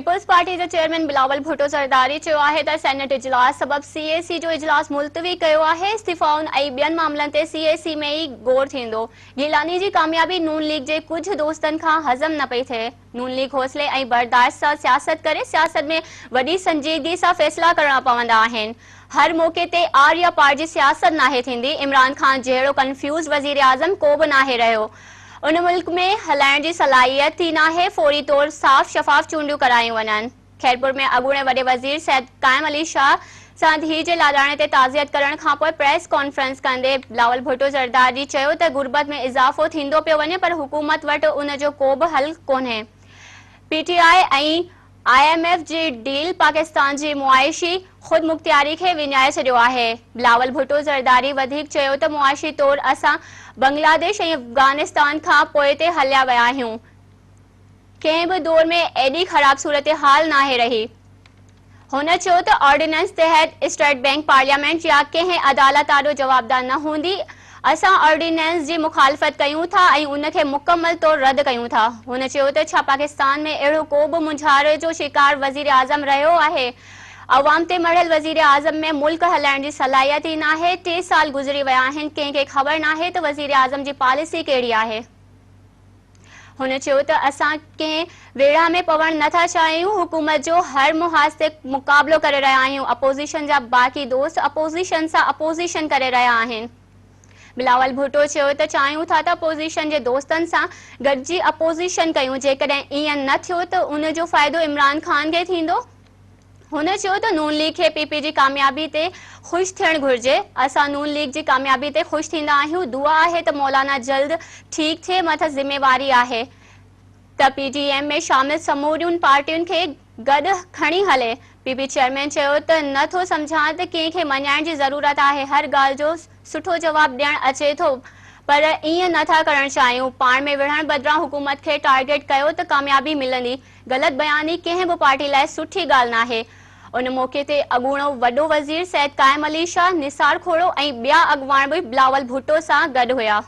Peoples party जो chairman Bilawal Bhutto Zardari चयो आहे त सेनेट इजलास सबब सीएसी जो इजलास मुलतवी कयो आहे। इस्तीफ़ाउनि ऐं ॿियनि मामलनि ते सीएसी में ई गौर थींदो। गिलानी जी कामयाबी नून लीग जे कुछ दोस्तनि खां हज़म न पई थिए। नून लीग हौसले ऐं बर्दाश्त सां सियासत करे सियासत में वॾी संजीदगी सां फ़ैसिला करणा पवंदा आहिनि। हर मौक़े ते आर या पार जी सियासत नाहे थींदी। इमरान खान जहिड़ो कंफ्यूज़ वज़ीर आज़म को बि नाहे रहियो। उन मुल्क में हलाइण जी सलाहियत ही नाहे। फौरी तौर साफ़ शफ़ाफ़ चूंडियूं करायूं वञनि। खैरपुर में अॻूणे वॾे वज़ीर सैयद क़ाइम अली शाह सां धीउ जे लाॾाणे ते ताज़ियत करण खां पोइ प्रेस कॉन्फ्रेंस कंदे बिलावल भुट्टो ज़रदारी चयो त गुरबत में इज़ाफ़ो थींदो पियो वञे पर हुकूमत वटि उन जो को बि हल कोन्हे। पीटीआई ऐं IMF जी डील पाकिस्तान जी मुआइशी खुद मुख्तियारी खे विञाए छॾियो आहे। बिलावल भुट्टो ज़रदारी वधीक चयो त मुआइशी तौर असां बांग्लादेश ऐं अफगानिस्तान खां पोइ ते हलिया विया आहियूं। कंहिं बि दौर में एॾी ख़राब सूरत हाल नाहे रही। हुन चयो त ऑर्डिनेंस तहत स्टेट बैंक पार्लियामेंट या कंहिं अदालत आॾो जवाबदार न हूंदी। असां ऑर्डिनेंस जी मुखालफ़त कयूं था ऐं उन खे मुकमल तौर रद्द कयूं था। हुन चयो त छा पाकिस्तान में अहिड़ो को बि मुंझारे जो शिकार वज़ीर आज़म रहियो आहे। अवाम ते मढ़ियल वज़ीर आज़म में मुल्क हलाइण जी सलाहियत ई नाहे। 3 साल गुज़री विया आहिनि। कंहिंखे ख़बर नाहे त वज़ीर आज़म जी पॉलिसी कहिड़ी आहे। हुन चयो त असां कंहिं वेढ़ा में पवण नथा चाहियूं। हुकूमत जो हर मुहाज़ ते मुक़ाबलो करे रहिया आहियूं। अपोज़िशन जा बाक़ी दोस्त अपोज़िशन सां अपोज़िशन करे रहिया आहिनि। बिलावल भुट्टो चयो त चाहियूं था त अपोज़िशन जे दोस्तनि सां गॾिजी अपोज़िशन कयूं। जेकॾहिं ईअं न थियो त उन जो फ़ाइदो इमरान खान खे थींदो। हुन चयो त नून लीग खे PP जी कामयाबी ते ख़ुशि थियणु घुरिजे। असां नून लीग जी कामयाबी ते ख़ुशि थींदा आहियूं। दुआ आहे त मौलाना जल्द ठीक थिए। मथां ज़िम्मेवारी आहे त PTM में शामिल समूरियुनि पार्टियुनि खे गॾु खणी हले। PP चेयरमैन चयो त नथो सम्झां त कंहिंखे मञाइण जी ज़रूरत आहे। हर ॻाल्हि जो सुठो जवाबु ॾियणु अचे थो पर ईअं नथा करणु चाहियूं। पाण में विढ़ण बदिरां हुकूमत खे टारगेट कयो त कामयाबी मिलंदी। ग़लति बयानी कंहिं बि पार्टी लाइ सुठी ॻाल्हि नाहे। उन मौक़े ते अॻूणो वॾो वज़ीर सैयद क़ाइम अली शाह, निसार खोड़ो ऐं ॿिया अॻवान बि बिलावल भुट्टो सां गॾु हुया।